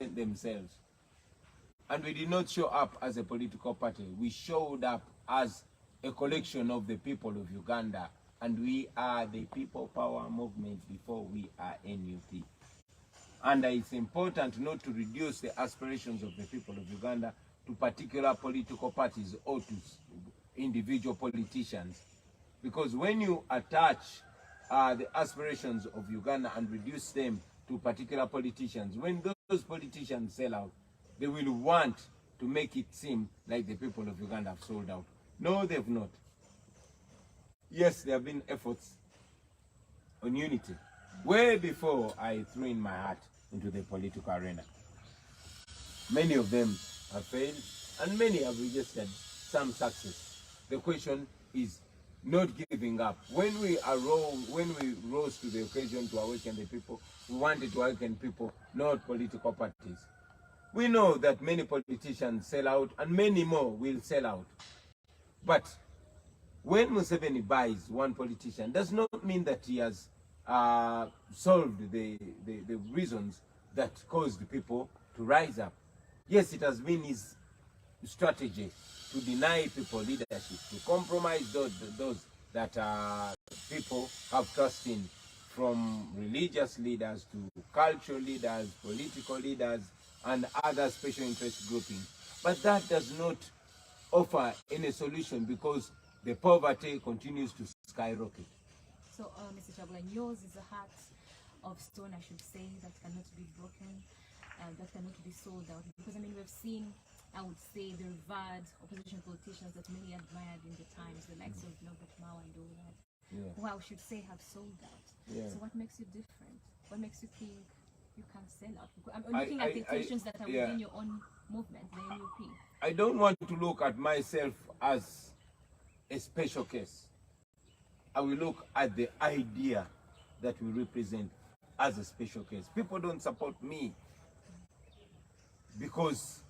represent themselves. And we did not show up as a political party. We showed up as a collection of the people of Uganda. And we are the People Power Movement before we are NUP. And it's important not to reduce the aspirations of the people of Uganda to particular political parties or to individual politicians. Because when you attach the aspirations of Uganda and reduce them to particular politicians, when those politicians sell out, they will want to make it seem like the people of Uganda have sold out. No, they've not. Yes, there have been efforts on unity, way before I threw in my hat into the political arena. Many of them have failed, and many have registered some success. The question is not giving up. When we rose to the occasion to awaken the people, we wanted to awaken people, not political parties. We know that many politicians sell out, and many more will sell out. But when Museveni buys one politician, does not mean that he has solved the reasons that caused the people to rise up. Yes, it has been his strategy to deny people leadership, to compromise those that people have trust in, from religious leaders to cultural leaders, political leaders, and other special interest groupings. But that does not offer any solution because the poverty continues to skyrocket. So, Mr. Kyagulanyi, yours is a heart of stone, I should say, that cannot be broken, that cannot be sold out. Because, I mean, we've seen, I would say, the revered opposition politicians that many admired in the times, the likes of Norbert Mao and all that, who I should say have sold out. So what makes you different? What makes you think you can sell out? I'm looking at the questions that are within your own movement, the NUP. I don't want to look at myself as a special case. I will look at the idea that we represent as a special case. People don't support me because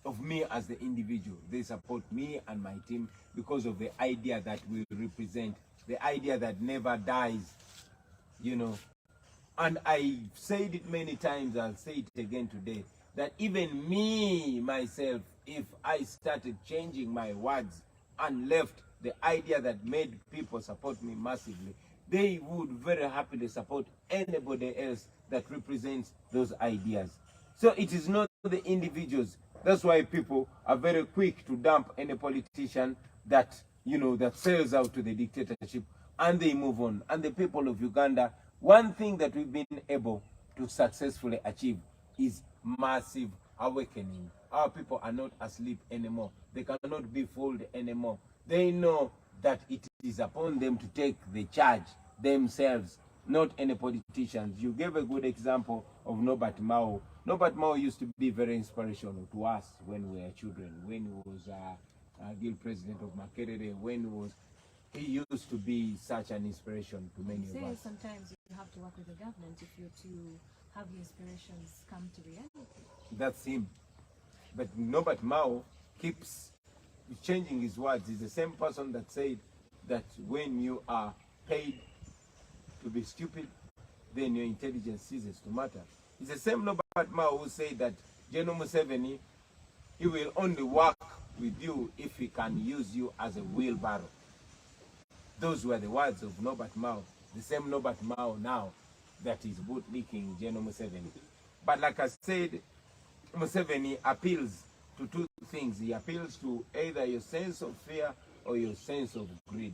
of me as the individual. They support me and my team because of the idea that we represent, the idea that never dies, you know. And I said it many times, I'll say it again today, that even me, myself, if I started changing my words and left the idea that made people support me massively, they would very happily support anybody else that represents those ideas. So it is not the individuals. That's why people are very quick to dump any politician that, you know, that sells out to the dictatorship, and they move on. And the people of Uganda, one thing that we've been able to successfully achieve is massive awakening. Our people are not asleep anymore. They cannot be fooled anymore. They know that it is upon them to take the charge themselves, not any politicians. You gave a good example of Norbert Mao. Norbert Mao used to be very inspirational to us when we were children, when he was Guild President of Makerere, he used to be such an inspiration to many of us. Sometimes you have to work with the government if you're to have the inspirations come to reality. That's him. But Norbert Mao keeps changing his words. He's the same person that said that when you are paid to be stupid, then your intelligence ceases to matter. It's the same Norbert Mao who said that General Museveni, he will only work with you if he can use you as a wheelbarrow. Those were the words of Norbert Mao, the same Norbert Mao now that is bootlicking General Museveni. But like I said, Museveni appeals to two things. He appeals to either your sense of fear or your sense of greed,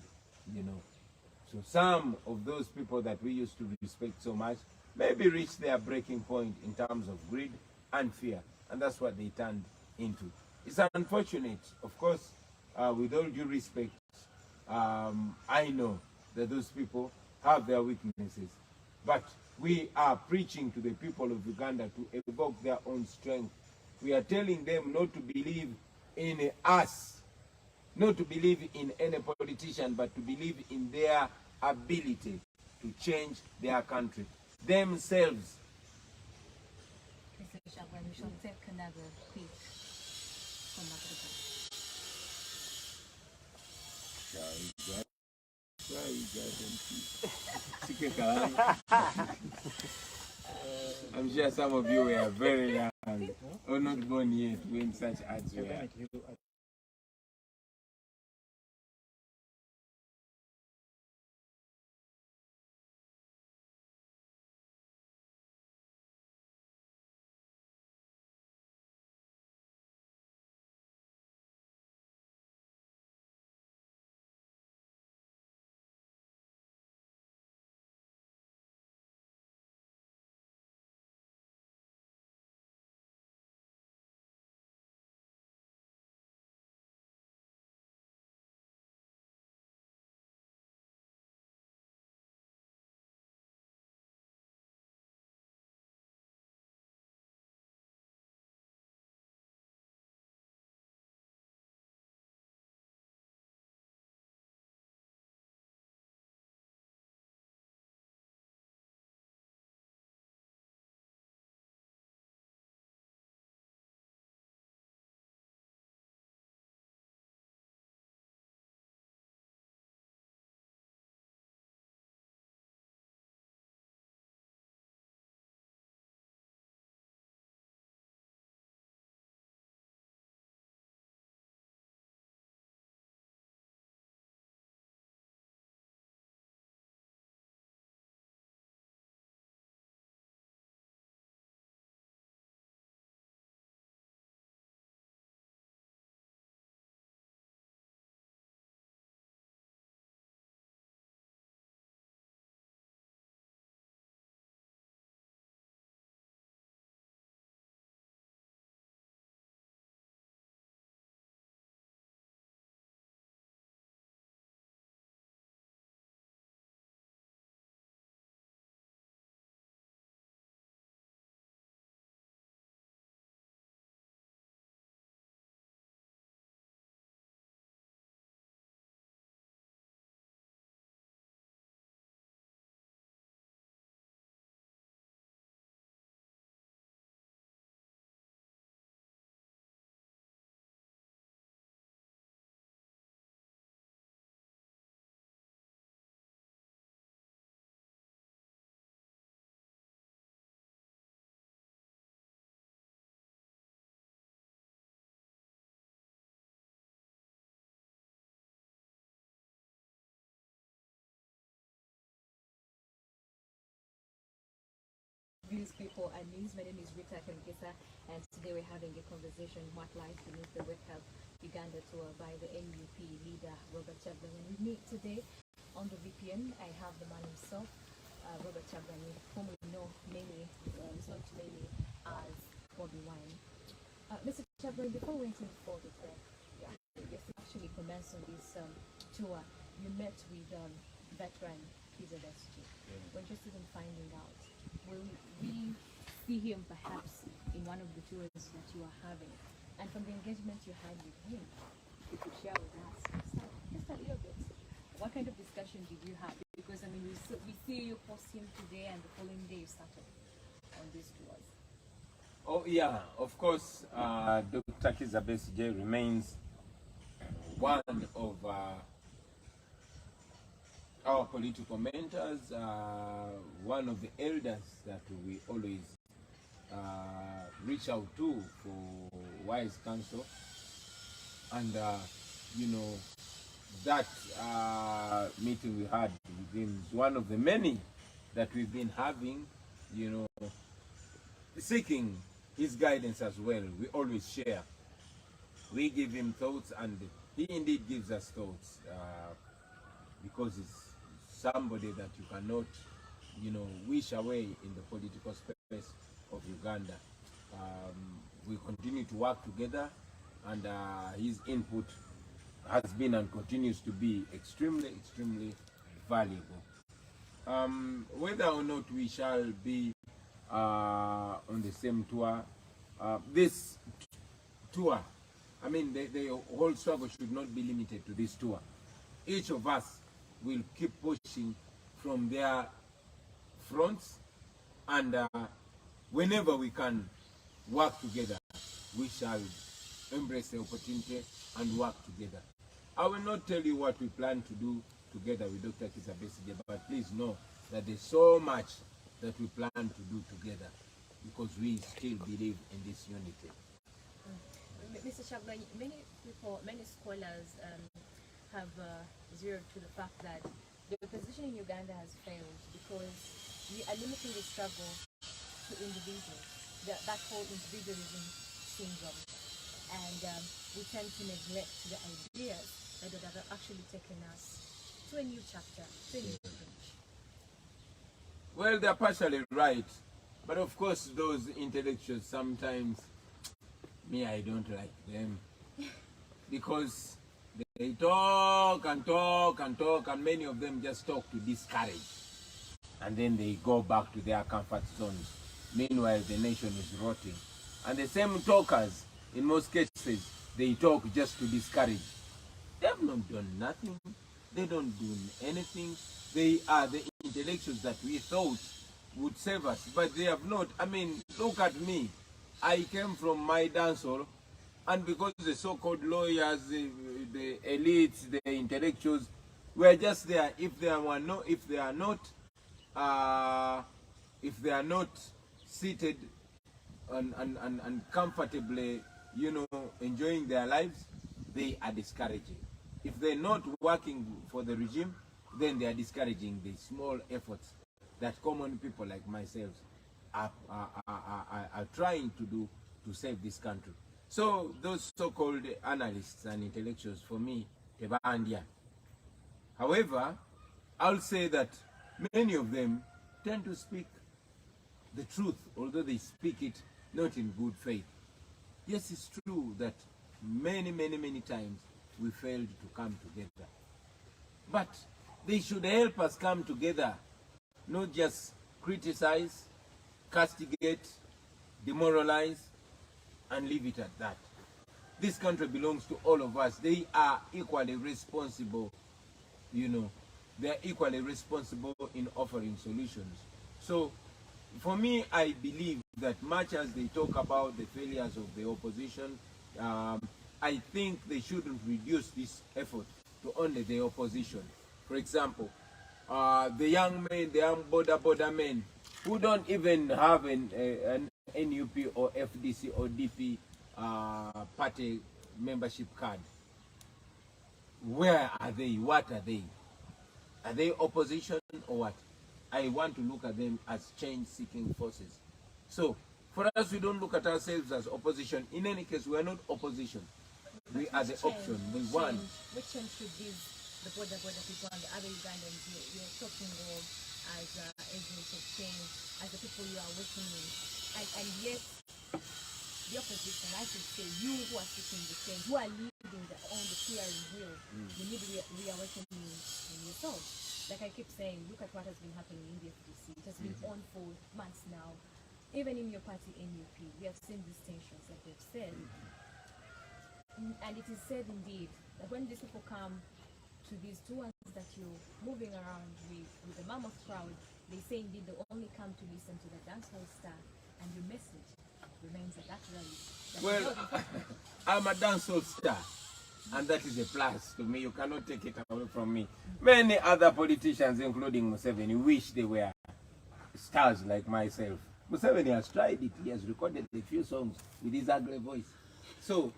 you know. So some of those people that we used to respect so much maybe reached their breaking point in terms of greed and fear, and that's what they turned into. It's unfortunate, of course, with all due respect, I know that those people have their weaknesses, but we are preaching to the people of Uganda to evoke their own strength. We are telling them not to believe in us, not to believe in any politician, but to believe in their ability to change their country themselves. Mr. Kyagulanyi, we shall take another quick I'm sure some of you were very young young. Or not born yet when such ads were. News people and news. My name is Rita Kemkesa, and today we're having a conversation what lies beneath the Wake Up Uganda tour by the NUP leader Robert Chagulanyi. And with me today on the VPN, I have the man himself, Robert Chagulanyi, whom we know mainly, not mainly as Bobby Wine. Mr. Chagulanyi, before we enter for the tour, you actually commenced on this tour. You met with veteran Kizza Besigye. We're interested in finding out, will we see him perhaps in one of the tours that you are having? And from the engagement you had with him, if you could share with us just a little bit, what kind of discussion did you have? Because I mean, we see you post him today, and the following day you started on these tours. Oh yeah, of course, Dr. Kizza Besigye remains one of our political mentors, one of the elders that we always reach out to for wise counsel. And you know, that meeting we had with him is one of the many that we've been having, you know, seeking his guidance as well. We always share. We give him thoughts, and he indeed gives us thoughts, because he's somebody that you cannot, you know, wish away in the political space of Uganda. We continue to work together, and his input has been and continues to be extremely, extremely valuable. Whether or not we shall be on the same tour, this tour, I mean, the whole struggle should not be limited to this tour. Each of us will keep pushing from their fronts, and whenever we can work together, we shall embrace the opportunity and work together. I will not tell you what we plan to do together with Dr. Kizza Besigye, but please know that there's so much that we plan to do together. because we still believe in this unity. Mr. Chagula, many people, many scholars have zeroed to the fact that the opposition in Uganda has failed because we are limiting the struggle to individuals, that whole individualism syndrome, and we tend to neglect the ideas that have actually taken us to a new chapter, to a new page. Well, they're partially right, but of course those intellectuals sometimes, me, I don't like them because they talk and talk and talk, and many of them just talk to discourage, and then they go back to their comfort zones. Meanwhile, the nation is rotting. And the same talkers, in most cases, they talk just to discourage. They have not done nothing. They don't do anything. They are the intellectuals that we thought would save us, but they have not. I mean, look at me. I came from my dancehall, and because the so-called lawyers, the elites, the intellectuals, were just there. If they are not seated and comfortably, enjoying their lives, they are discouraging. If they're not working for the regime, then they are discouraging the small efforts that common people like myself are trying to do to save this country. So those so-called analysts and intellectuals, for me, tebandia. However, I'll say that many of them tend to speak the truth, although they speak it not in good faith. Yes, it's true that many times we failed to come together. But they should help us come together, not just criticize, castigate, demoralize, and leave it at that. This country belongs to all of us. They are equally responsible, they are equally responsible in offering solutions. So, for me, I believe that much as they talk about the failures of the opposition, I think they shouldn't reduce this effort to only the opposition. For example, the young men, the young border men, who don't even have an NUP or FDC or DP party membership card. Where are they? What are they? Are they opposition or what? I want to look at them as change-seeking forces. So, for us, we don't look at ourselves as opposition. In any case, we are not opposition. We are the option. We want. Which change should the border people and the other Ugandans you're talking of as agents of change, as the people you are working with? And yet, the opposition, I should say, you who are seeking the change, who are leading on the steering wheel, you need reawakening in yourself. Like I keep saying, look at what has been happening in the FDC. It has been on for months now. Even in your party, NUP, we have seen these tensions, like they've said. And it is said indeed that when these people come to these tours that you're moving around with the mammoth crowd, they say indeed they only come to listen to the dancehall star, and your message remains at that rally. Well, I'm a dancehall star, and that is a plus to me. You cannot take it away from me. Many other politicians, including Museveni, wish they were stars like myself. Museveni has tried it. He has recorded a few songs with his ugly voice. So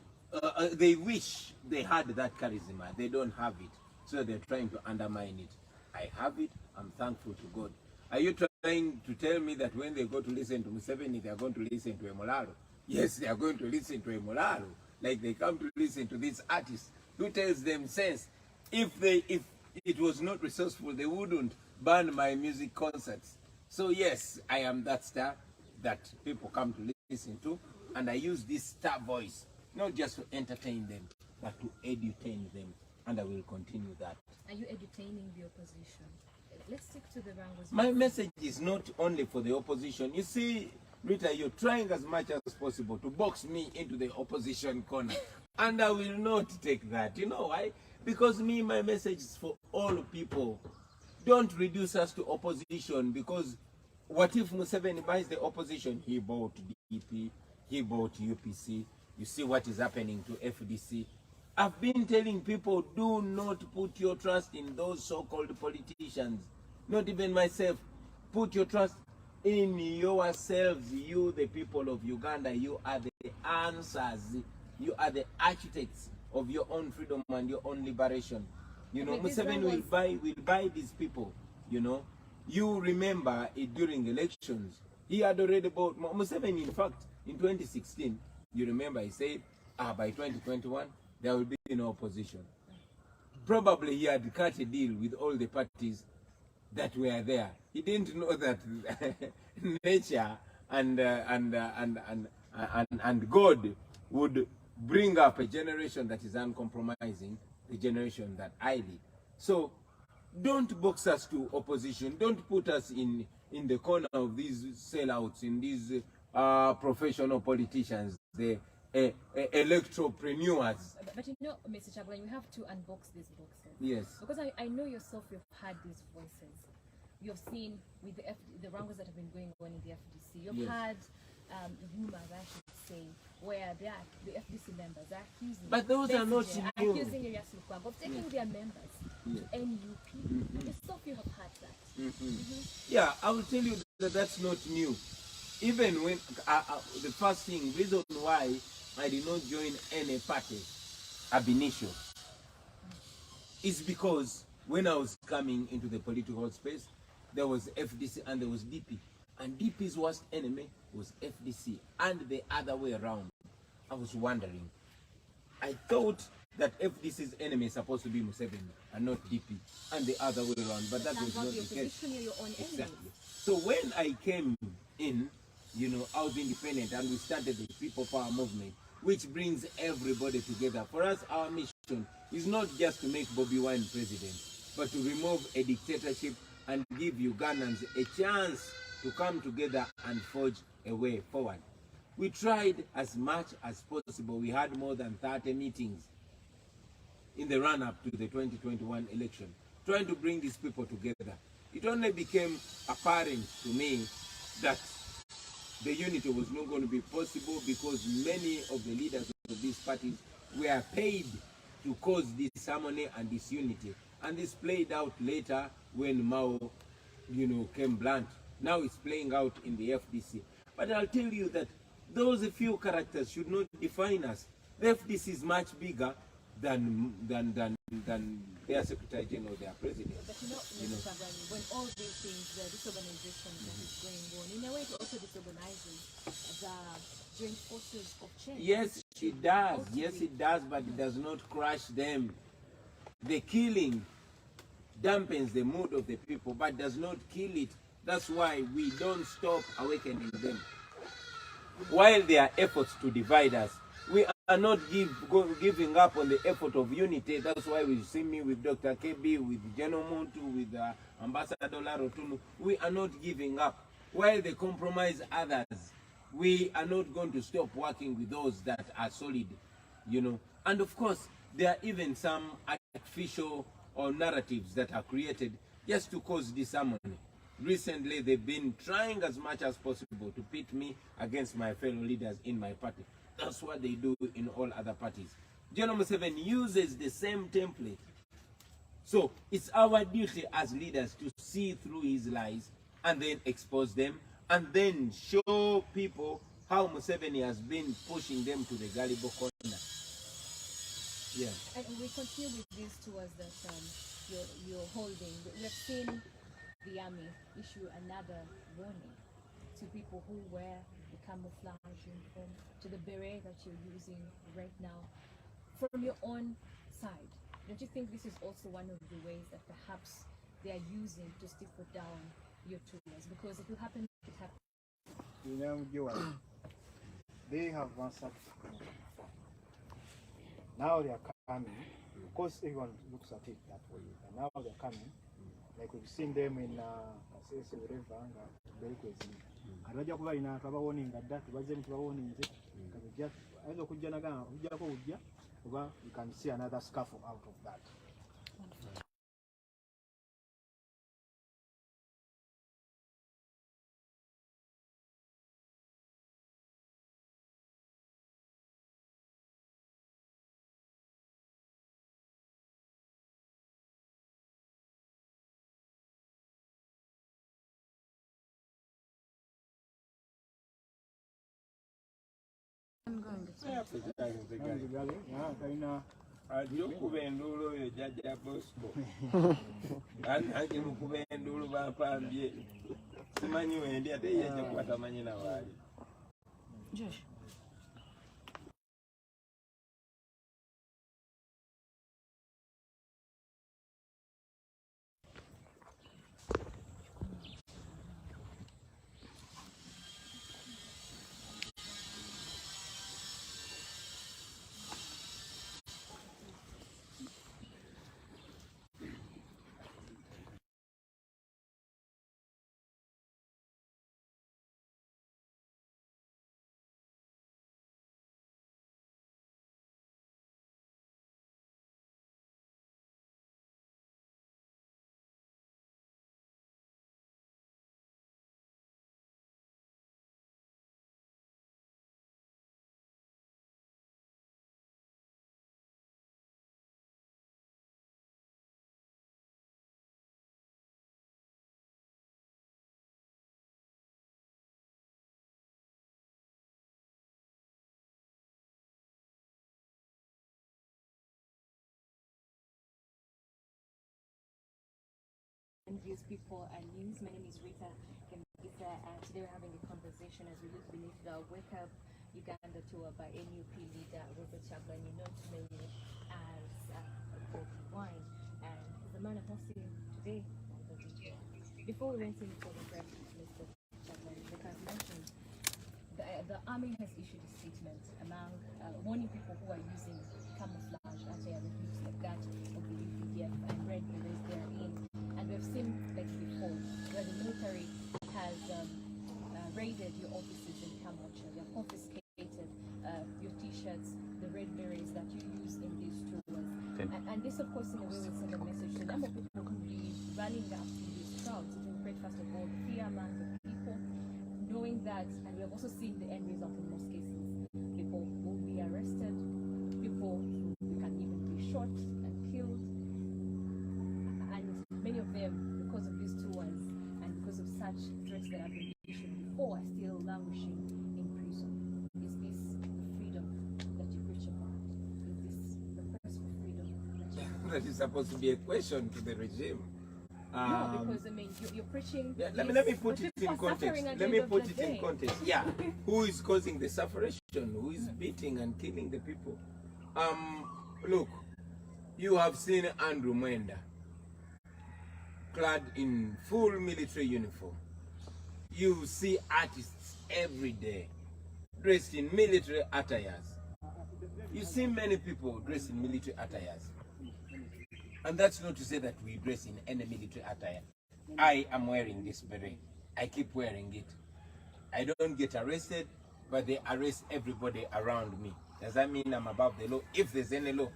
they wish they had that charisma. They don't have it. So they're trying to undermine it. I have it. I'm thankful to God. Are you trying to tell me that when they go to listen to Museveni, they are going to listen to Emolaro? Yes, they are going to listen to Emolaro. Like they come to listen to this artist who tells them sense. If it was not resourceful, they wouldn't ban my music concerts. So yes, I am that star that people come to listen to, and I use this star voice not just to entertain them, but to edutain them, and I will continue that. Are you edutaining the opposition? Let's stick to the wrangles. My message is not only for the opposition. You see, Rita, you're trying as much as possible to box me into the opposition corner, and I will not take that. You know why? Because my message is for all people. Don't reduce us to opposition, because what if Museveni buys the opposition? He bought DP, he bought UPC. You see what is happening to FDC. I've been telling people, do not put your trust in those so-called politicians. Not even myself. Put your trust in yourselves, you the people of Uganda, you are the answers. You are the architects of your own freedom and your own liberation. You know, Okay, this Museveni one was- will buy these people. You know, you remember it during elections. He had already bought Museveni. In fact, in 2016, you remember he said, by 2021 there will be no opposition. Probably he had cut a deal with all the parties that were there. He didn't know that nature and God would bring up a generation that is uncompromising, the generation that I lead. So don't box us to opposition. Don't put us in the corner of these sellouts, in these professional politicians, the electropreneurs. But you know, Mr. Chagulanyi, we have to unbox these boxes. Yes. Because I know yourself, you've heard these voices. You've seen with the wrangles that have been going on in the FDC. You've Yes. had rumors, I should say, where the FDC members are accusing. But those are not Besigye, new. accusing Elias Lukwago of taking their members Yes. to NUP. Yourself, you have heard that. Yeah, I will tell you that that's not new. Even when the first thing, reason why I did not join any party ab initio is because when I was coming into the political space, there was FDC and there was DP. And DP's worst enemy was FDC and the other way around. I was wondering. I thought that FDC's enemy is supposed to be Museveni and not DP and the other way around, but that was Turns out not the the case. opposition, you're your own Exactly. enemies. So when I came in, you know, I was independent and we started the People Power Movement, which brings everybody together. For us, our mission is not just to make Bobi Wine president, but to remove a dictatorship and give Ugandans a chance to come together and forge a way forward. We tried as much as possible. We had more than 30 meetings in the run-up to the 2021 election, trying to bring these people together. It only became apparent to me that the unity was not going to be possible because many of the leaders of these parties were paid to cause disharmony and disunity. And this played out later when Mao, you know, came blunt. Now it's playing out in the FDC. But I'll tell you that those few characters should not define us. The FDC is much bigger than their Secretary General, their president. But you know, Mr. Chagulanyi, when all these things, the disorganization that is going on, in a way it's also disorganizing the joint forces of change. Yes, it does. Yes, it does, but it does not crush them. The killing dampens the mood of the people, but does not kill it. That's why we don't stop awakening them. While there are efforts to divide us, we are not giving up on the effort of unity. That's why we see me with Dr. KB, with General Muntu, with Ambassador Larotunu. We are not giving up. While they compromise others, we are not going to stop working with those that are solid, you know. And of course, there are even some artificial or narratives that are created just to cause disharmony. Recently, they've been trying as much as possible to pit me against my fellow leaders in my party. That's what they do in all other parties. General Museveni uses the same template. So it's our duty as leaders to see through his lies and then expose them and then show people how Museveni has been pushing them to the gullible corner. Yeah. And we continue with these tours that you're holding. We have seen the army issue another warning to people who wear the camouflage uniform, to the beret that you're using right now. From your own side, don't you think this is also one of the ways that perhaps they are using to stifle down your tours? Because if it happens, it happens. You know, they have answered. Now they are coming. Of course, everyone looks at it that way. And now they're coming. Like we've seen them in Kasese, wherever, very crazy. Abajja kuba ina tubawoninga dda tubazze tubawoninze kabijja ayinza okujja nagamba ujjako ujja oba you can see another scuffle out of that. Namuzigale kalina ajja okuba enduulu oyo jjajja Bosco. Nange mukuba enduulu bampambye. Simanyi wendi ate ye ajja kuba tamanyi na waali. Josh. Envious people and news. My name is Rita Gambisa, and today we're having a conversation as we look beneath the Wake Up Uganda tour by NUP leader Robert Kyagulanyi, known to many as Bobi Wine, and he's the man I'm hosting today on the video. Before we went into the break, Mr. Kyagulanyi, like I've mentioned, the army has issued a statement among warning people who are using camouflage attire that looks like that of the UPDF and red berets they are in. And we've seen, like before, where the military has raided your offices in Kambodsha. They have confiscated your t-shirts, the red berets that you use in these tours. And this, of course, in a way will send a message to a number of people who will be running up in these crowds. It will create, first of all, fear among the people, knowing that, and we have also seen the end result in most cases. People will be arrested, people can even be shot and killed. Many of them, because of these tours and because of such threats that have been issued before, are still languishing in prison. Is this the freedom that you preach about? Is this the quest for freedom that you That is supposed to be a question to the regime. No, because I mean, you're preaching. Yeah, let me put it in context. Let me put it in context. Yeah, who is causing the sufferation? Who is beating and killing the people? Look, you have seen Andrew Mwenda clad in full military uniform. You see artists every day dressed in military attires. You see many people dressed in military attires. And that's not to say that we dress in any military attire. I am wearing this beret. I keep wearing it. I don't get arrested, but they arrest everybody around me. Does that mean I'm above the law? If there's any law,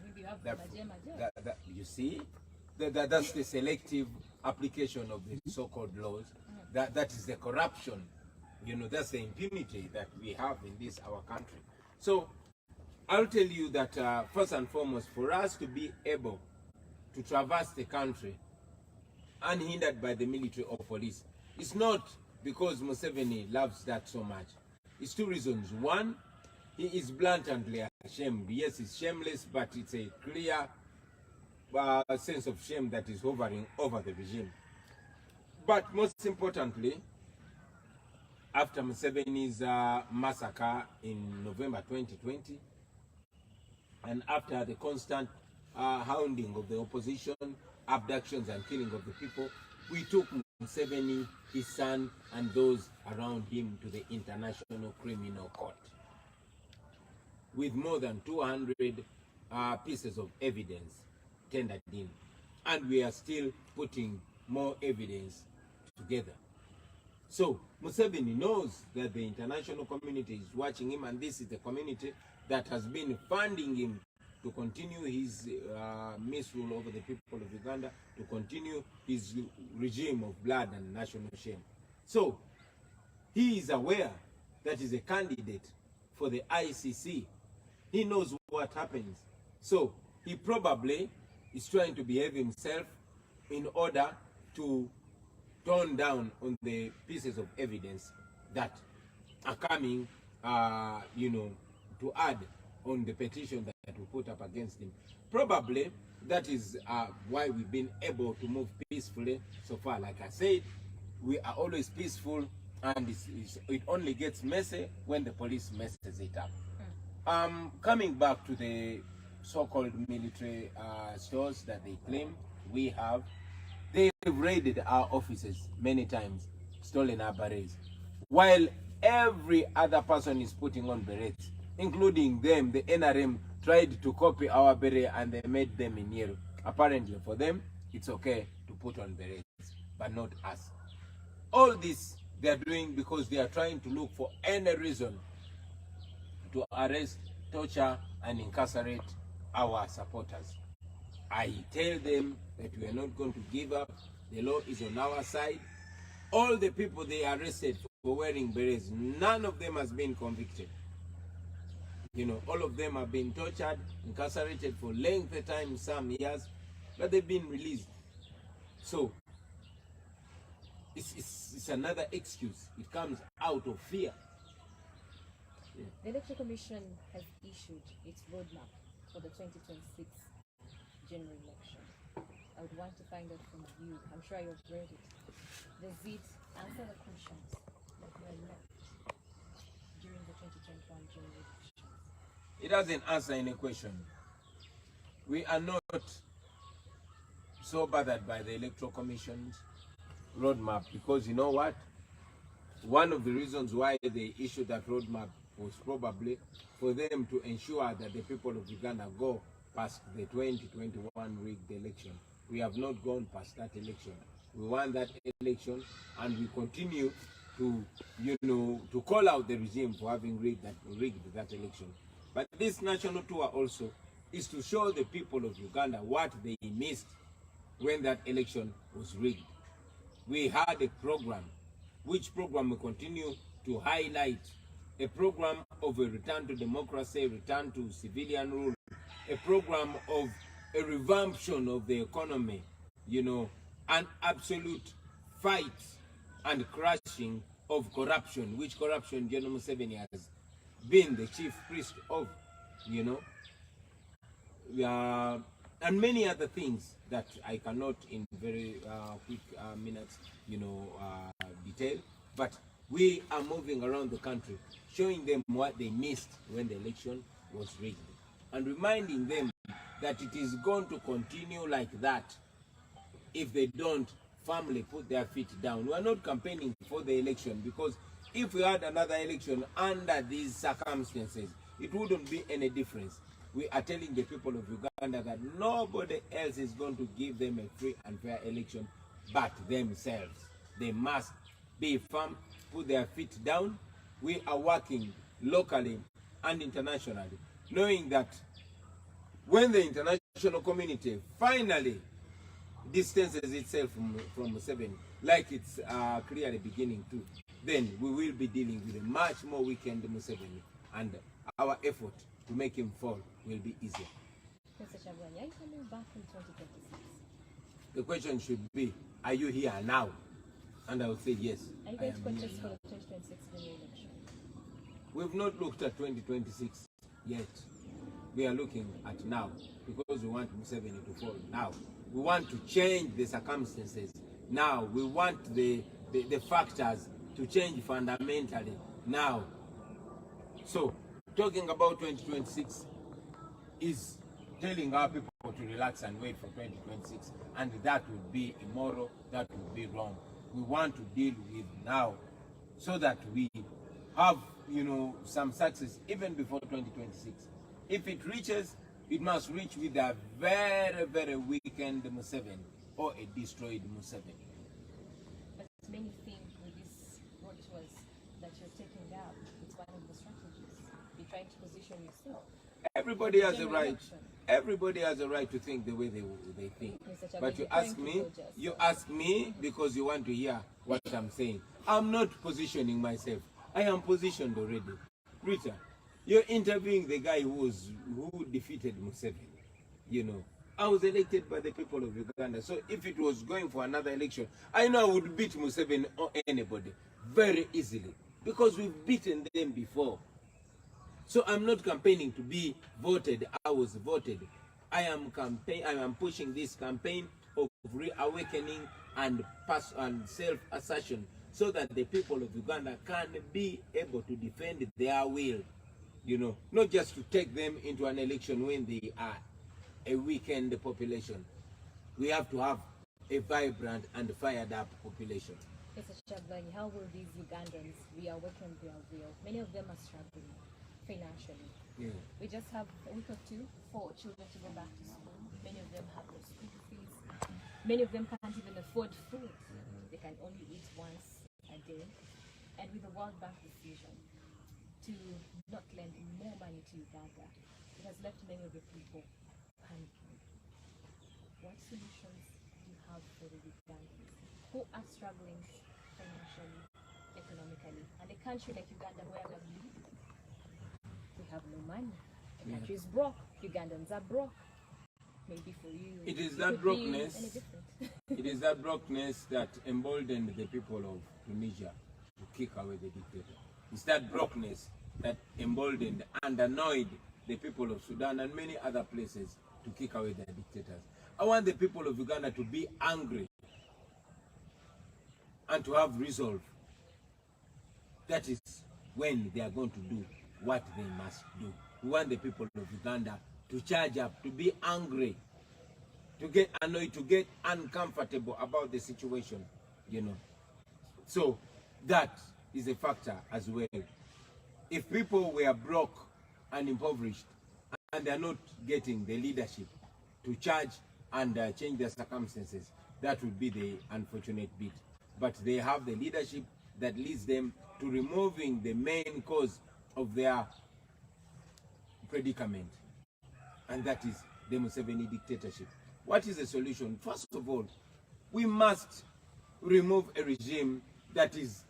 that you see, that's the selective application of the so-called laws. That is the corruption. You know, that's the impunity that we have in this our country. So I'll tell you that first and foremost, for us to be able to traverse the country unhindered by the military or police, it's not because Museveni loves that so much. It's two reasons. One, he is blatantly ashamed. Yes, he's shameless, but it's a clear sense of shame that is hovering over the regime. But most importantly, after Museveni's massacre in November 2020, and after the constant hounding of the opposition, abductions and killing of the people, we took Museveni, his son, and those around him to the International Criminal Court with more than 200 pieces of evidence tendered in. And we are still putting more evidence together. So Museveni knows that the international community is watching him, and this is the community that has been funding him to continue his misrule over the people of Uganda, to continue his regime of blood and national shame. So he is aware that he's a candidate for the ICC. He knows what happens. So he probably is trying to behave himself in order to tone down on the pieces of evidence that are coming, you know, to add on the petition that we put up against him. Probably that is why we've been able to move peacefully so far. Like I said, we are always peaceful, and it only gets messy when the police messes it up. Coming back to the so-called military stores that they claim we have, they've raided our offices many times, stolen our berets, while every other person is putting on berets, including them. The NRM tried to copy our beret and they made them in yellow. Apparently for them, it's okay to put on berets, but not us. All this they are doing because they are trying to look for any reason to arrest, torture, and incarcerate our supporters. I tell them that we are not going to give up. The law is on our side. All the people they arrested for wearing berets, none of them has been convicted. You know, all of them have been tortured, incarcerated for lengthy time, some years, but they've been released. So it's another excuse. It comes out of fear. Yeah. The Electoral Commission has issued its roadmap for the 2026 general election. I would want to find out from you. I'm sure you've read it. Does it answer the questions that were left during the 2021 general elections? It doesn't answer any question. We are not so bothered by the Electoral Commission's roadmap, because you know what? One of the reasons why they issued that roadmap was probably for them to ensure that the people of Uganda go past the 2021 rigged election. We have not gone past that election. We won that election, and we continue to, to call out the regime for having rigged that election. But this national tour also is to show the people of Uganda what they missed when that election was rigged. We had a program, which program we continue to highlight, a program of a return to democracy, return to civilian rule, a program of a revamption of the economy, an absolute fight and crushing of corruption, which corruption General Museveni has been the chief priest of, and many other things that I cannot in very quick minutes, detail. But we are moving around the country, showing them what they missed when the election was rigged, and reminding them that it is going to continue like that if they don't firmly put their feet down. We are not campaigning for the election, because if we had another election under these circumstances, it wouldn't be any difference. We are telling the people of Uganda that nobody else is going to give them a free and fair election but themselves. They must be firm, put their feet down. We are working locally and internationally, knowing that when the international community finally distances itself from Museveni, like it's clearly beginning to, then we will be dealing with a much more weakened Museveni, and our effort to make him fall will be easier. Mr. Kyagulanyi, are you coming back in 2026? The question should be, are you here now? And I will say yes. Are you going to contest for the 2026 general election? We've not looked at 2026 yet. We are looking at now, because we want Museveni to fall now. We want to change the circumstances now. We want the factors to change fundamentally now. So talking about 2026 is telling our people to relax and wait for 2026, and that would be immoral, that would be wrong. We want to deal with now, so that we have, some success even before 2026. If it reaches, it must reach with a very, very weakened Museveni or a destroyed Museveni. But many think with this road tours that you're taking up, it's one of the strategies. You're trying to position yourself. Everybody has a right. Everybody has a right to think the way they think. But you ask me because you want to hear what I'm saying. I'm not positioning myself. I am positioned already. Rita, you're interviewing the guy who defeated Museveni. I was elected by the people of Uganda. So if it was going for another election, I know I would beat Museveni or anybody very easily, because we've beaten them before. So I'm not campaigning to be voted. I was voted. I am pushing this campaign of reawakening and self-assertion, so that the people of Uganda can be able to defend their will, you know, not just to take them into an election when they are a weakened population. We have to have a vibrant and fired up population. Mr. Kyagulanyi, how will these Ugandans reawaken their will? Many of them are struggling financially. Yeah. We just have a week or two for children to go back to school. Many of them have no school fees. Many of them can't even afford food. They can only eat once a day. And with the World Bank decision to not lend more money to Uganda, it has left many of the people panicking. What solutions do you have for the Ugandans who are struggling financially, economically, and a country like Uganda where we have no money. The country is broke. Ugandans are broke. Maybe for you, It is that brokenness. It is that brokenness that emboldened the people of Tunisia to kick away the dictator. It's that brokenness that emboldened and annoyed the people of Sudan and many other places to kick away their dictators. I want the people of Uganda to be angry and to have resolve. That is when they are going to do what they must do. We want the people of Uganda to charge up, to be angry, to get annoyed, to get uncomfortable about the situation, you know. So that is a factor as well. If people were broke and impoverished and they are not getting the leadership to charge and change their circumstances, that would be the unfortunate bit. But they have the leadership that leads them to removing the main cause of their predicament, and that is the Museveni dictatorship. What is the solution? First of all, we must remove a regime that is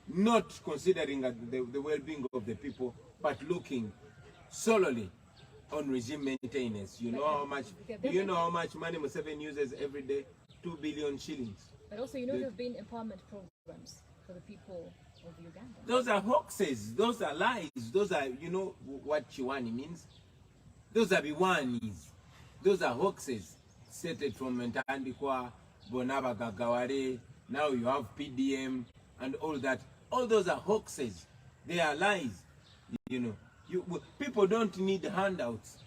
not considering the well-being of the people, but looking solely on regime maintenance. You know how much? Do you know how much money Museveni uses every day? 2 billion shillings. But also, you know, there have been empowerment programs for the people of Uganda. Those are hoaxes. Those are lies. Those are, you know what Chiwani means? Those are biwanis. Those are hoaxes. Stated from Ntandikwa, Bonaba Gagaware, now you have PDM and all that. All those are hoaxes. They are lies. You know, people don't need handouts.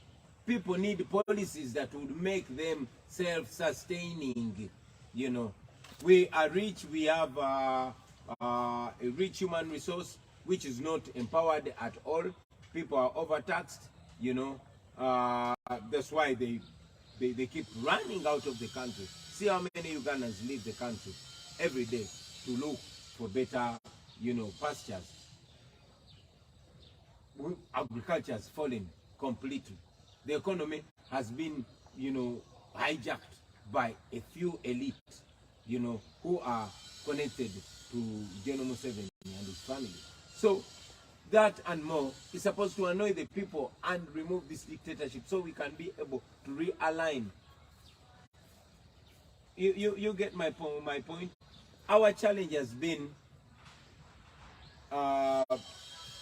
People need policies that would make them self-sustaining. You know, we are rich. We have a rich human resource which is not empowered at all. People are overtaxed. You know, that's why they keep running out of the country. See how many Ugandans leave the country every day to look for better, you know, pastures. Agriculture has fallen completely. The economy has been, you know, hijacked by a few elites, you know, who are connected to General Museveni and his family. So that and more is supposed to annoy the people and remove this dictatorship so we can be able to realign. You get my point? Our challenge has been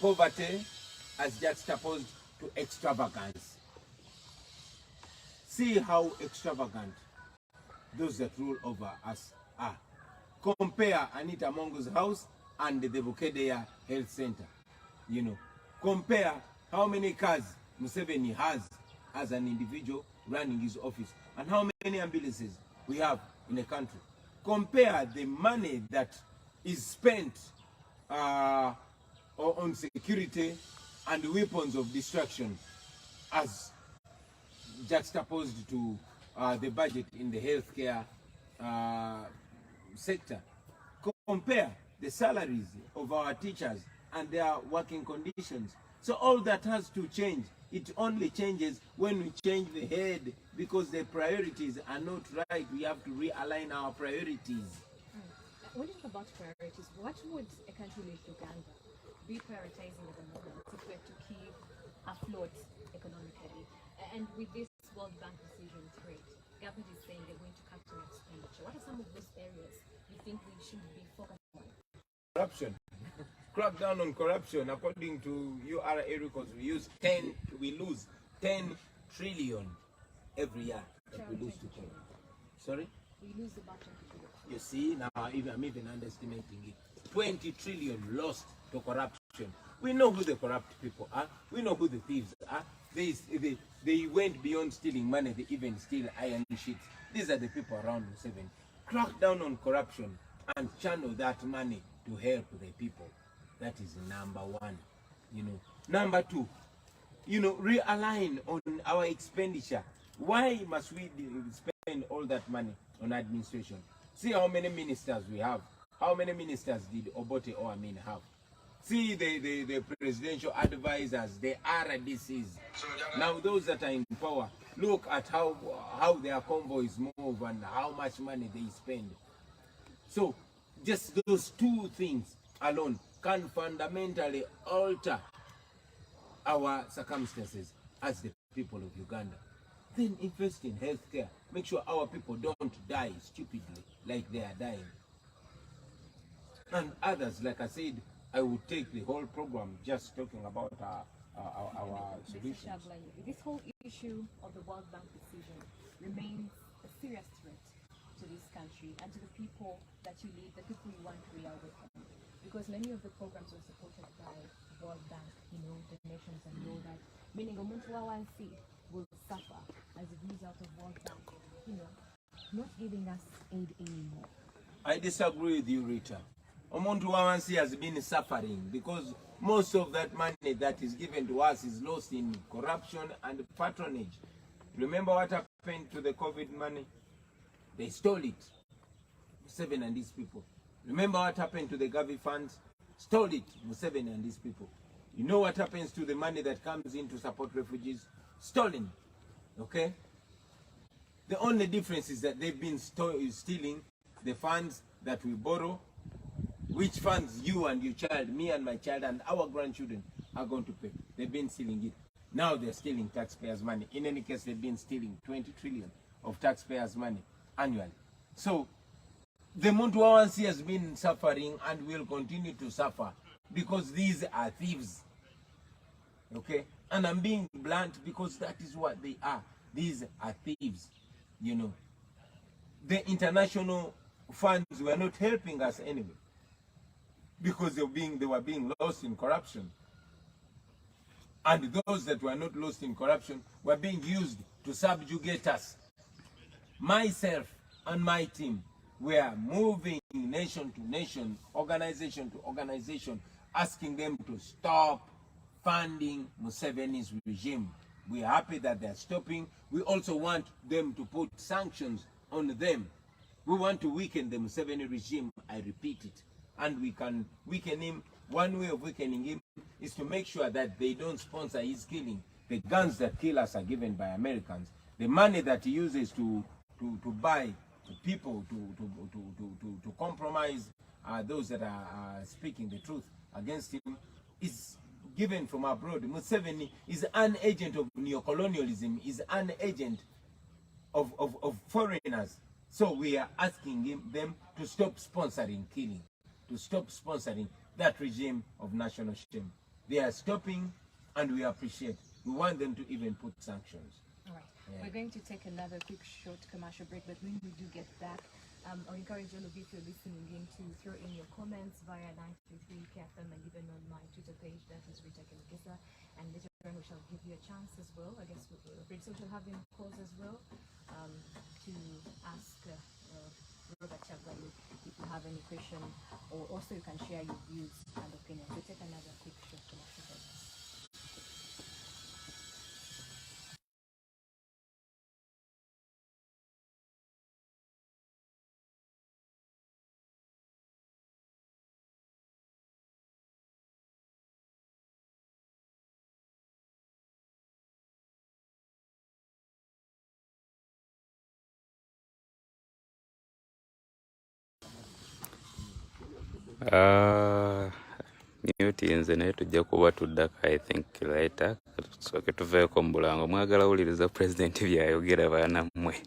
poverty as juxtaposed to extravagance. See how extravagant those that rule over us are. Compare Anita Mongo's house and the Bukedea Health Center. You know, compare how many cars Museveni has as an individual running his office and how many ambulances we have in the country. Compare the money that is spent on security and weapons of destruction as juxtaposed to the budget in the healthcare sector. Compare the salaries of our teachers and their working conditions. So all that has to change. It only changes when we change the head, because the priorities are not right. We have to realign our priorities. When you talk about priorities, what would a country like Uganda be prioritizing at the moment if we're to keep afloat economically? And with this World Bank decision trade, government is saying they're going to cut on expenditure. What are some of those areas you think we should be focused on? Corruption. crack down on corruption. According to URA records, we lose 10 trillion every year that we lose to China. Sorry? We lose about 20 trillion. You see, now I'm even underestimating it. 20 trillion lost to corruption. We know who the corrupt people are. We know who the thieves are. They went beyond stealing money. They even steal iron sheets. These are the people around Museveni. Crack down on corruption and channel that money to help the people. That is number one. Number two, realign on our expenditure. Why must we spend all that money on administration? See how many ministers we have. How many ministers did Obote or Amin have? See the presidential advisors, the RDCs. Now those that are in power, look at how their convoys move and how much money they spend. So just those two things alone can fundamentally alter our circumstances as the people of Uganda. Then invest in healthcare. Make sure our people don't die stupidly like they are dying. And others, like I said, I would take the whole program just talking about our solutions. This whole issue of the World Bank decision remains a serious threat to this country and to the people that you lead, the people you want to real with them. Because many of the programs were supported by World Bank, the nations and all that. Meaning Omuntu Wawansi will suffer as a result of World Bank, not giving us aid anymore. I disagree with you, Rita. Omuntu Wawansi has been suffering because most of that money that is given to us is lost in corruption and patronage. Remember what happened to the COVID money? They stole it. Museveni and these people. Remember what happened to the Gavi funds? Stole it. Museveni and these people. You know what happens to the money that comes in to support refugees? Stolen. Okay? The only difference is that they've been stealing the funds that we borrow, which funds you and your child, me and my child and our grandchildren are going to pay. They've been stealing it. Now they're stealing taxpayers' money. In any case, they've been stealing 20 trillion of taxpayers' money annually. So the Muntu Wawansi has been suffering and will continue to suffer because these are thieves. Okay? And I'm being blunt because that is what they are. These are thieves. The international funds were not helping us anyway because they were being lost in corruption. And those that were not lost in corruption were being used to subjugate us. Myself and my team were moving nation to nation, organization to organization, asking them to stop funding Museveni's regime. We are happy that they're stopping. We also want them to put sanctions on them. We want to weaken the Museveni regime, I repeat it. And we can weaken him. One way of weakening him is to make sure that they don't sponsor his killing. The guns that kill us are given by Americans. The money that he uses to buy people, to compromise those that are speaking the truth against him is given from abroad. Museveni is an agent of neocolonialism, is an agent of foreigners. So we are asking them to stop sponsoring killing, to stop sponsoring that regime of national shame. They are stopping and we appreciate. We want them to even put sanctions. All right. Yeah. We're going to take another quick short commercial break, but when we do get back, I encourage all of you, if you're listening in, to throw in your comments via 933 KFM and even on my Twitter page, that is Rita Kelegeza. And later on we shall give you a chance as well. I guess Briggs will have him calls as well to ask Robert Chagulanyi if you have any question, or also you can share your views and opinions. We'll take another quick short commercial break. Nze naye tujja kuba tuddako I think later. Tusooke tuveeko mu Bulango. Mwagala wuliriza President by'ayogera baanammwe.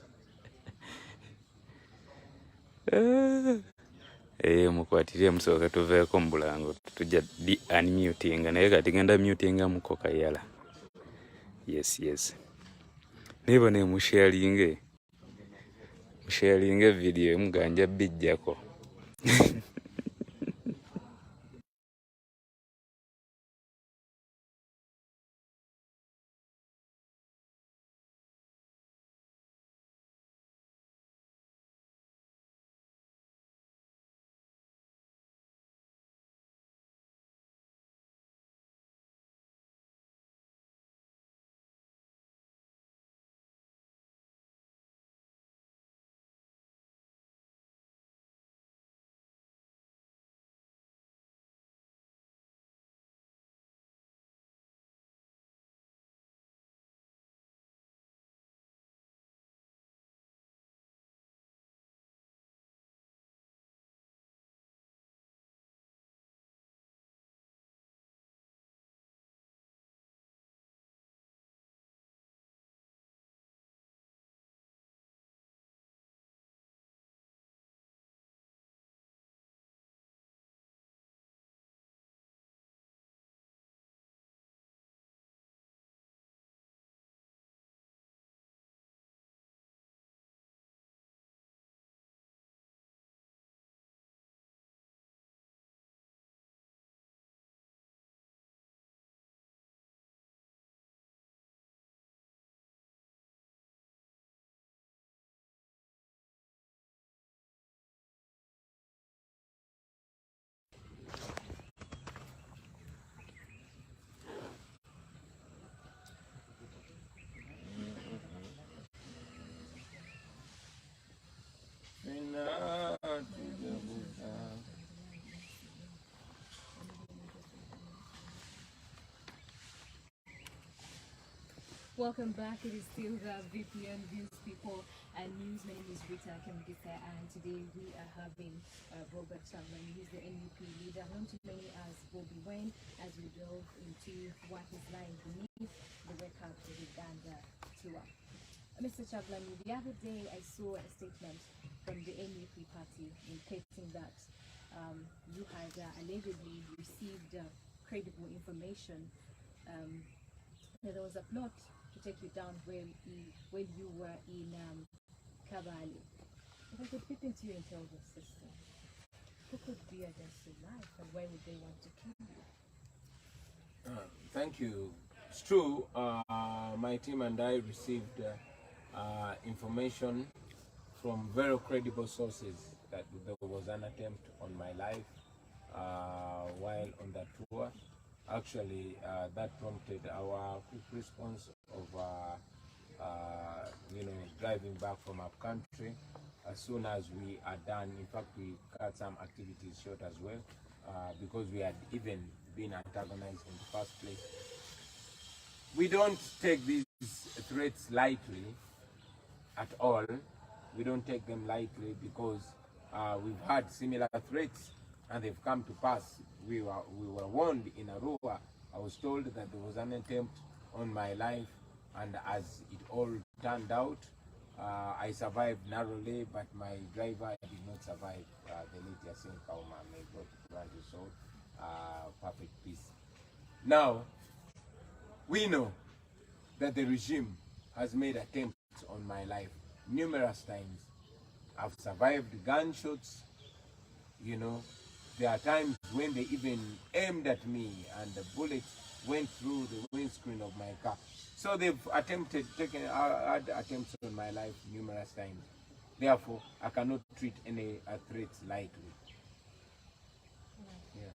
Mukwatire musooke tuveeko mu Bulango tujja di unmutinga naye kati genda mutinga muko kayala. Yes. Nibone musharinge video emuganja bijjako. Welcome back. It is still the VPN Views People and News. My name is Rita Kemgita, and today we are having Robert Chamberlain. He's the NUP leader, known to many as Bobby Wine, as we delve into what is lying beneath the Wake Up to Uganda tour. Mr. Chamberlain, the other day I saw a statement from the NUP party indicating that you had allegedly received credible information that there was a plot to take you down when you were in Kabale. If I could peep into your intelligence system, who could be against your life and why would they want to kill you? Thank you. It's true, my team and I received information from very credible sources that there was an attempt on my life while on that tour. Actually, that prompted our quick response of driving back from our country as soon as we are done. In fact, we cut some activities short as well because we had even been antagonized in the first place. We don't take these threats lightly at all. We don't take them lightly because we've had similar threats and they've come to pass. We were warned in Arua. I was told that there was an attempt on my life, and as it all turned out, I survived narrowly, but my driver did not survive. The late Yasin Kauma, may God grant his soul perfect peace. Now, we know that the regime has made attempts on my life numerous times. I've survived gunshots, There are times when they even aimed at me and the bullet went through the windscreen of my car. So they've had attempts on my life numerous times. Therefore, I cannot treat any threats lightly. Yeah.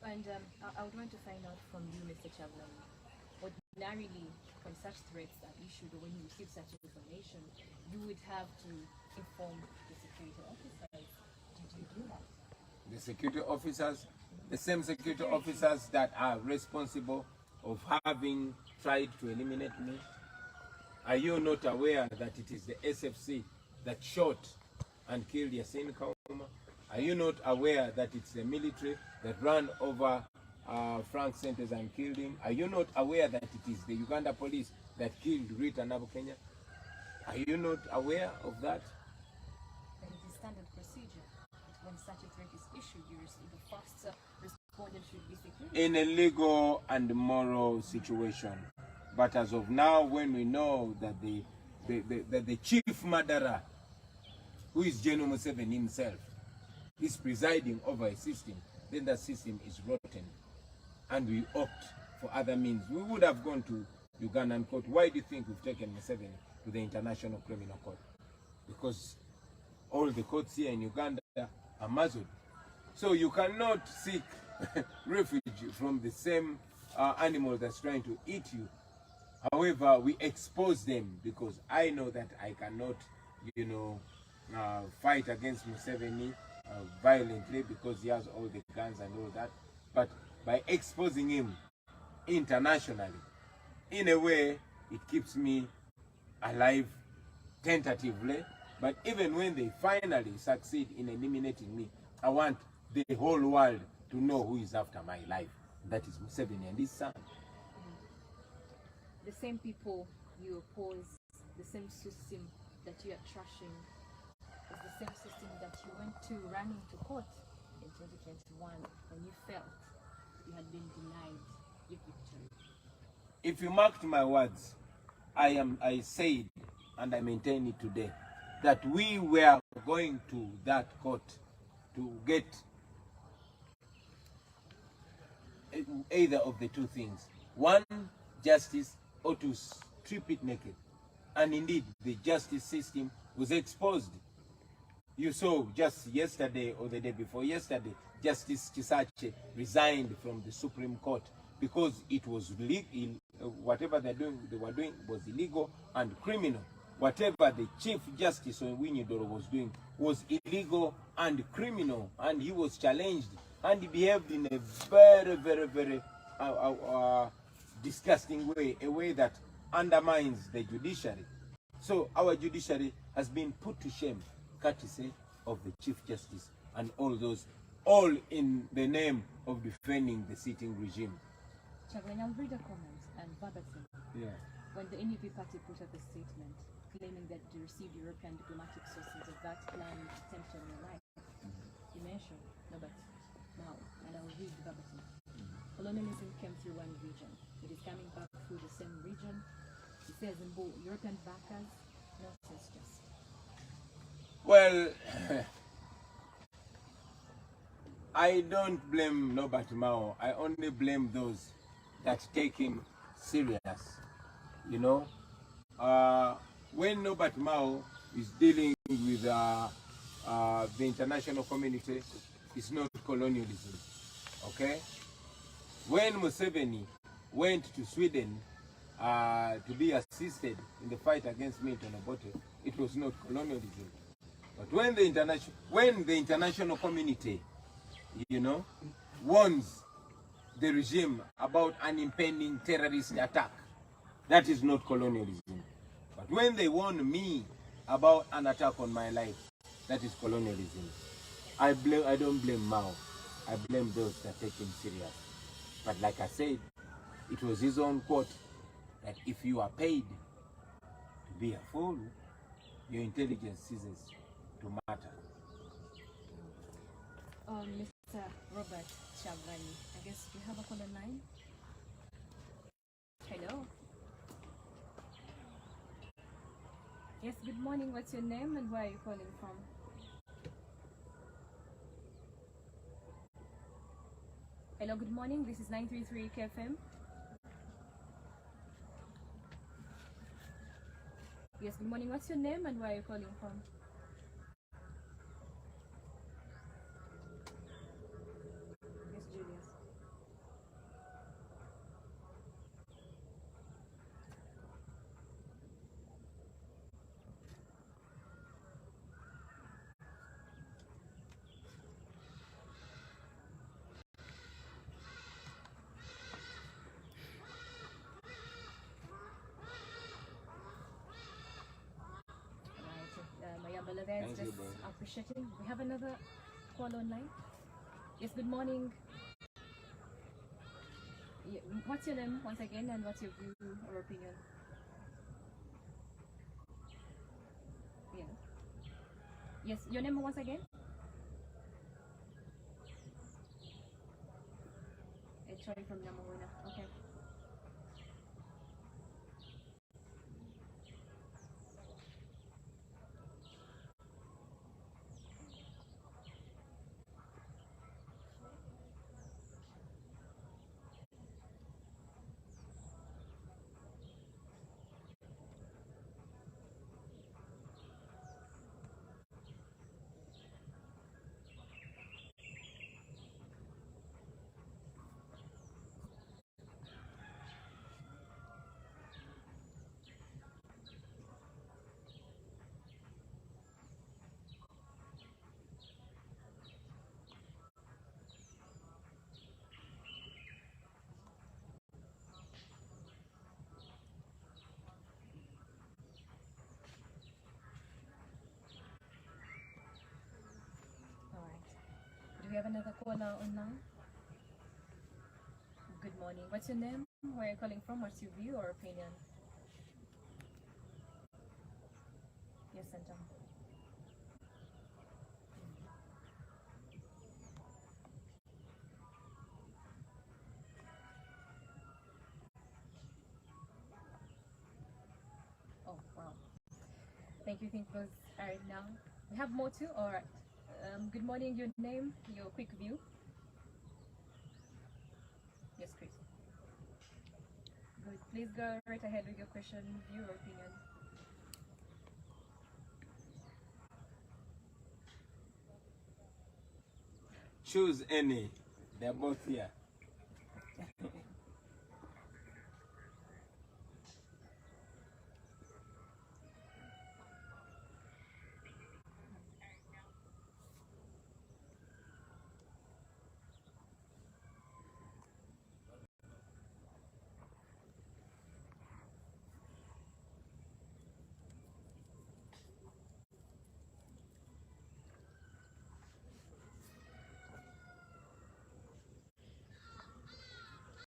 And I would want to find out from you, Mr. Chamberlain, ordinarily, when such threats are issued or when you receive such information, you would have to inform the security officers. Did you do that? The security officers, the same security officers that are responsible of having tried to eliminate me. Are you not aware that it is the SFC that shot and killed Yasin Kauma? Are you not aware that it's the military that ran over Frank Sentes and killed him? Are you not aware that it is the Uganda police that killed Rita Nabukenya? Are you not aware of that? But it is standard procedure. When when such a threat is issued, the first respondent should be secure. In a legal and moral situation. But as of now, when we know that the chief murderer, who is General Museveni himself, is presiding over a system, then that system is rotten, and we opt for other means. We would have gone to Ugandan court. Why do you think we've taken Museveni to the International Criminal Court? Because all the courts here in Uganda are muzzled. So you cannot seek refuge from the same animal that's trying to eat you. However, we expose them because I know that I cannot, fight against Museveni violently because he has all the guns and all that. But by exposing him internationally, in a way, it keeps me alive tentatively. But even when they finally succeed in eliminating me, I want the whole world to know who is after my life. That is Museveni and his son. The same people you oppose, the same system that you are trashing, is the same system that you went to running to court in 2021 when you felt you had been denied your victory. If you marked my words, I said, and I maintain it today, that we were going to that court to get either of the two things. One, justice, or to strip it naked. And indeed, the justice system was exposed. You saw just yesterday or the day before yesterday, Justice Chisache resigned from the Supreme Court because it was whatever they were doing was illegal and criminal. Whatever the Chief Justice Owiny-Dollo was doing was illegal and criminal, and he was challenged, and he behaved in a very, very, very disgusting way, a way that undermines the judiciary. So our judiciary has been put to shame, courtesy of the Chief Justice and all those, all in the name of defending the sitting regime. Chagulanyi, I'll read a comment and verbatim. Yeah. When the NUP party put up a statement claiming that they received European diplomatic sources of that plan attempt on your life, you mentioned Norbert Mao, and I'll read verbatim. Colonialism came through one region. It is coming back through the same region. He says in bold, European backers, no sense just. Well, I don't blame Norbert Mao. I only blame those that take him serious. You know, when Norbert Mao is dealing with the international community, it's not colonialism. Okay? When Museveni went to Sweden to be assisted in the fight against Milton Obote, it was not colonialism. But when the international community, warns the regime about an impending terrorist attack, that is not colonialism. But when they warn me about an attack on my life, that is colonialism. I don't blame Mao. I blame those that take him serious. But like I said, it was his own quote that if you are paid to be a fool, your intelligence ceases to matter. Mr. Robert Chagulanyi, I guess we have a caller line. Hello. Yes, good morning. What's your name and where are you calling from? Hello, good morning. This is 933 KFM. Yes, good morning. What's your name and where are you calling from? Yes, Julius. Mayambala there is Thank you, just bro. appreciating. We have another call online. Yes, good morning. Yeah, what's your name once again and what's your view or opinion? Yeah. Yes, your name once again? actually from Namawona. Okay. All right. Do we have another caller online? Good morning. What's your name? Where are you calling from? What's your view or opinion? Yes, Santa. Oh, wow. Thank you. Think was all right now. We have more too. All right. Good morning. Your name, your quick view. Yes, Chris. Good. Please go right ahead with your question, view, or opinion. Choose any. They're both here.